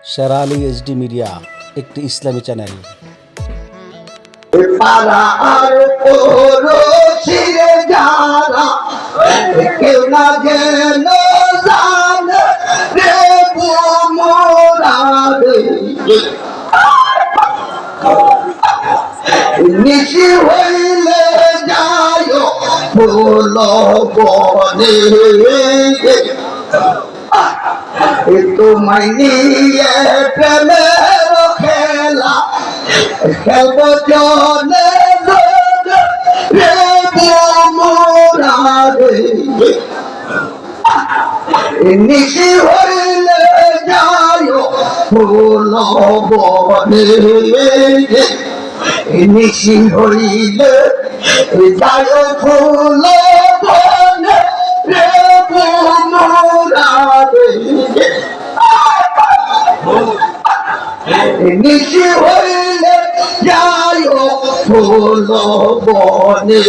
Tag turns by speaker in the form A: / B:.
A: শের Ali HD media একটি ইসলামী channel.
B: পারা আর পড়োশিরে যারা কেউ না যেন জানে রে মোরা রে নিশি হইলে যায় বল বনে তোমায় নিয়ে প্রেমের খেলা খেলব জনে রে মোরা রে নিশি হইলে যায় ফুল বনে নিশি হইলে যায় ফুল বনে রে মোরা রে নিশি হইলে যায় ফুল বনে